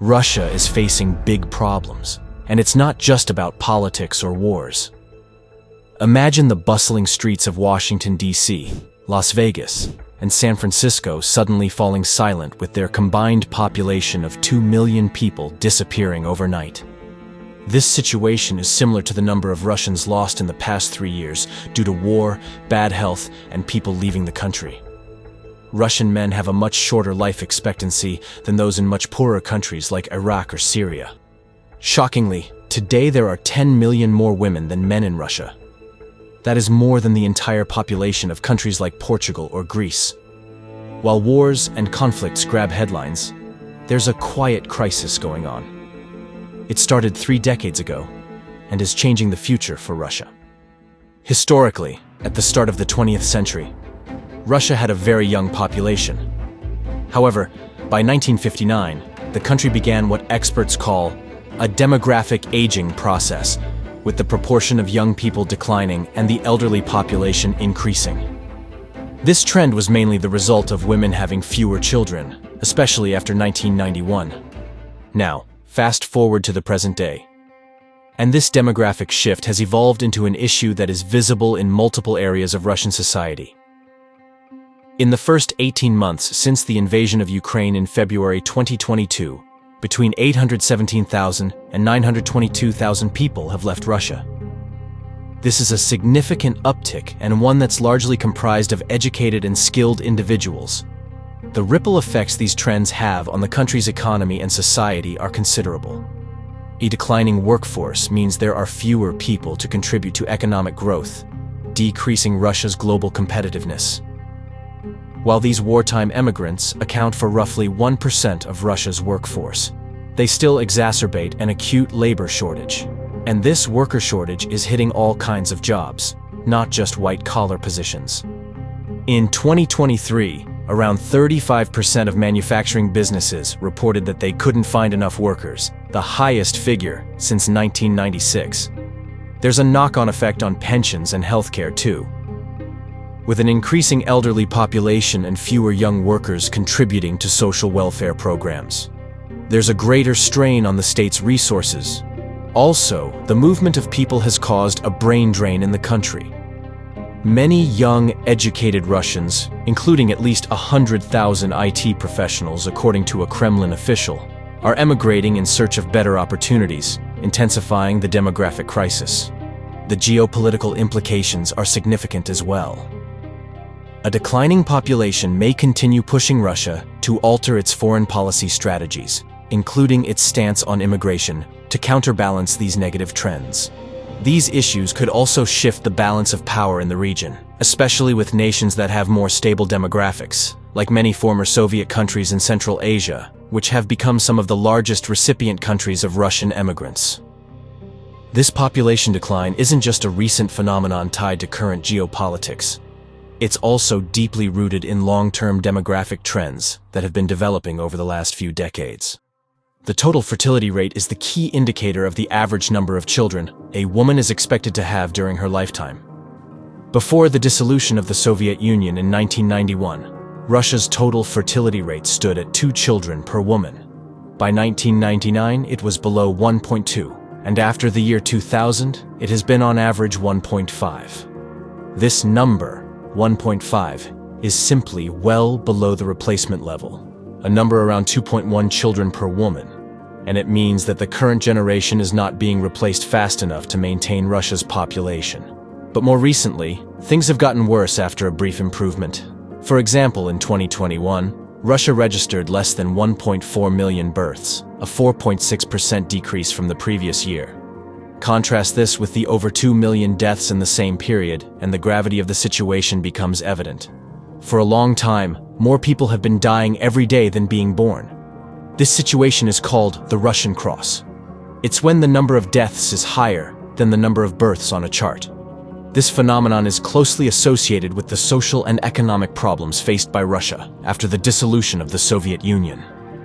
Russia is facing big problems, and it's not just about politics or wars. Imagine the bustling streets of Washington, D.C., Las Vegas, and San Francisco suddenly falling silent with their combined population of 2 million people disappearing overnight. This situation is similar to the number of Russians lost in the past 3 years due to war, bad health, and people leaving the country. Russian men have a much shorter life expectancy than those in much poorer countries like Iraq or Syria. Shockingly, today there are 10 million more women than men in Russia. That is more than the entire population of countries like Portugal or Greece. While wars and conflicts grab headlines, there's a quiet crisis going on. It started 3 decades ago and is changing the future for Russia. Historically, at the start of the 20th century, Russia had a very young population. However, by 1959, the country began what experts call a demographic aging process, with the proportion of young people declining and the elderly population increasing. This trend was mainly the result of women having fewer children, especially after 1991. Now, fast forward to the present day. And this demographic shift has evolved into an issue that is visible in multiple areas of Russian society. In the first 18 months since the invasion of Ukraine in February 2022, between 817,000 and 922,000 people have left Russia. This is a significant uptick and one that's largely comprised of educated and skilled individuals. The ripple effects these trends have on the country's economy and society are considerable. A declining workforce means there are fewer people to contribute to economic growth, decreasing Russia's global competitiveness. While these wartime emigrants account for roughly 1% of Russia's workforce, they still exacerbate an acute labor shortage. And this worker shortage is hitting all kinds of jobs, not just white-collar positions. In 2023, around 35% of manufacturing businesses reported that they couldn't find enough workers, the highest figure since 1996. There's a knock-on effect on pensions and healthcare too. With an increasing elderly population and fewer young workers contributing to social welfare programs, there's a greater strain on the state's resources. Also, the movement of people has caused a brain drain in the country. Many young, educated Russians, including at least 100,000 IT professionals according to a Kremlin official, are emigrating in search of better opportunities, intensifying the demographic crisis. The geopolitical implications are significant as well. A declining population may continue pushing Russia to alter its foreign policy strategies, including its stance on immigration, to counterbalance these negative trends. These issues could also shift the balance of power in the region, especially with nations that have more stable demographics, like many former Soviet countries in Central Asia, which have become some of the largest recipient countries of Russian emigrants. This population decline isn't just a recent phenomenon tied to current geopolitics. It's also deeply rooted in long-term demographic trends that have been developing over the last few decades. The total fertility rate is the key indicator of the average number of children a woman is expected to have during her lifetime. Before the dissolution of the Soviet Union in 1991, Russia's total fertility rate stood at 2 children per woman. By 1999, it was below 1.2, and after the year 2000, it has been on average 1.5. This number, 1.5, is simply well below the replacement level, a number around 2.1 children per woman, and it means that the current generation is not being replaced fast enough to maintain Russia's population. But more recently, things have gotten worse after a brief improvement. For example, in 2021, Russia registered less than 1.4 million births, a 4.6% decrease from the previous year. Contrast this with the over 2 million deaths in the same period, and the gravity of the situation becomes evident. For a long time, more people have been dying every day than being born. This situation is called the Russian cross. It's when the number of deaths is higher than the number of births on a chart. This phenomenon is closely associated with the social and economic problems faced by Russia after the dissolution of the Soviet Union.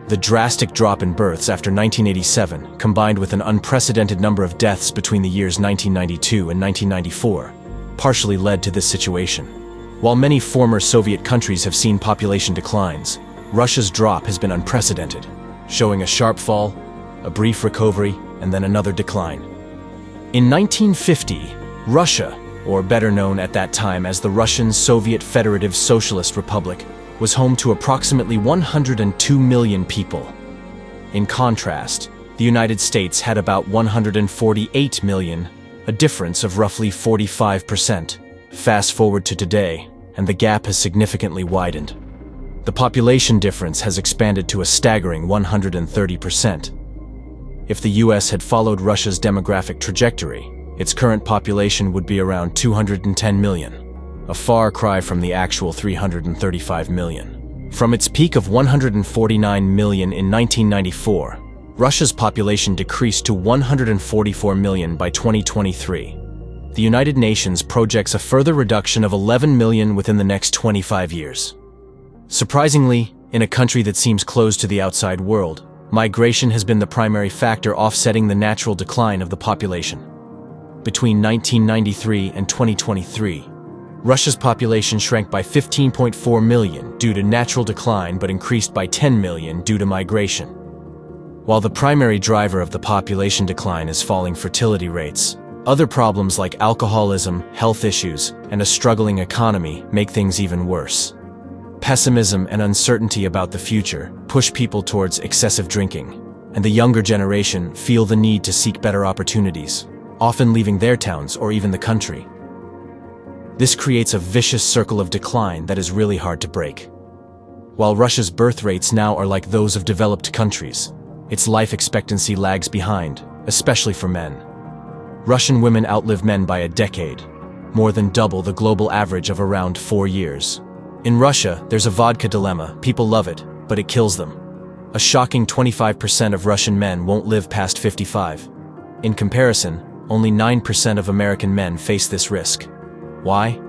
The drastic drop in births after 1987, combined with an unprecedented number of deaths between the years 1992 and 1994, partially led to this situation. While many former Soviet countries have seen population declines, Russia's drop has been unprecedented. showing a sharp fall, a brief recovery, and then another decline. In 1950, Russia, or better known at that time as the Russian Soviet Federative Socialist Republic, was home to approximately 102 million people. In contrast, the United States had about 148 million, a difference of roughly 45%. Fast forward to today, and the gap has significantly widened. The population difference has expanded to a staggering 130%. If the US had followed Russia's demographic trajectory, its current population would be around 210 million, a far cry from the actual 335 million. From its peak of 149 million in 1994, Russia's population decreased to 144 million by 2023. The United Nations projects a further reduction of 11 million within the next 25 years. Surprisingly, in a country that seems closed to the outside world, migration has been the primary factor offsetting the natural decline of the population. Between 1993 and 2023, Russia's population shrank by 15.4 million due to natural decline but increased by 10 million due to migration. While the primary driver of the population decline is falling fertility rates, other problems like alcoholism, health issues, and a struggling economy make things even worse. Pessimism and uncertainty about the future push people towards excessive drinking, and the younger generation feel the need to seek better opportunities, often leaving their towns or even the country. This creates a vicious circle of decline that is really hard to break. While Russia's birth rates now are like those of developed countries, its life expectancy lags behind, especially for men. Russian women outlive men by a decade, more than double the global average of around 4 years. In Russia, there's a vodka dilemma. People love it, but it kills them. A shocking 25% of Russian men won't live past 55. In comparison, only 9% of American men face this risk. Why?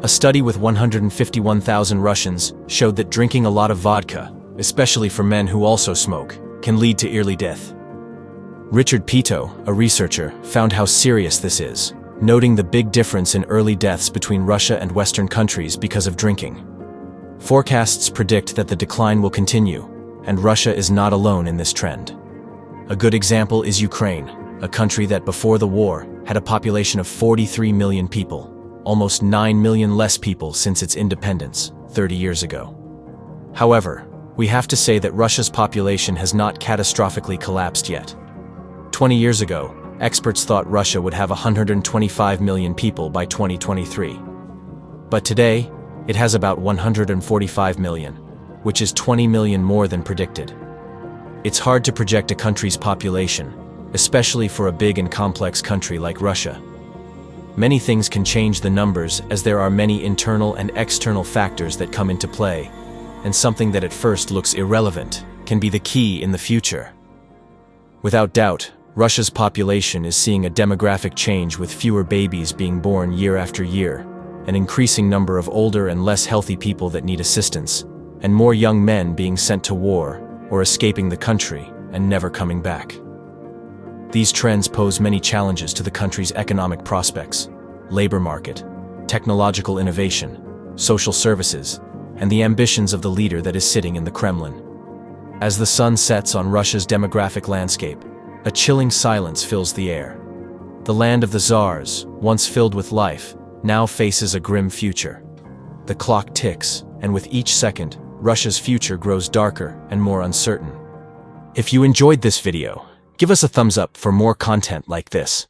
A study with 151,000 Russians showed that drinking a lot of vodka, especially for men who also smoke, can lead to early death. Richard Pito, a researcher, found how serious this is, noting the big difference in early deaths between Russia and Western countries because of drinking. Forecasts predict that the decline will continue, and Russia is not alone in this trend. A good example is Ukraine, a country that before the war had a population of 43 million people, almost 9 million less people since its independence 30 years ago. However, we have to say that Russia's population has not catastrophically collapsed yet. 20 years ago, experts thought Russia would have 125 million people by 2023. But today, it has about 145 million, which is 20 million more than predicted. It's hard to project a country's population, especially for a big and complex country like Russia. Many things can change the numbers as there are many internal and external factors that come into play, and something that at first looks irrelevant can be the key in the future. Without doubt, Russia's population is seeing a demographic change with fewer babies being born year after year, an increasing number of older and less healthy people that need assistance, and more young men being sent to war or escaping the country and never coming back. These trends pose many challenges to the country's economic prospects, labor market, technological innovation, social services, and the ambitions of the leader that is sitting in the Kremlin. As the sun sets on Russia's demographic landscape, a chilling silence fills the air. The land of the czars, once filled with life, now faces a grim future. The clock ticks, and with each second, Russia's future grows darker and more uncertain. If you enjoyed this video, give us a thumbs up for more content like this.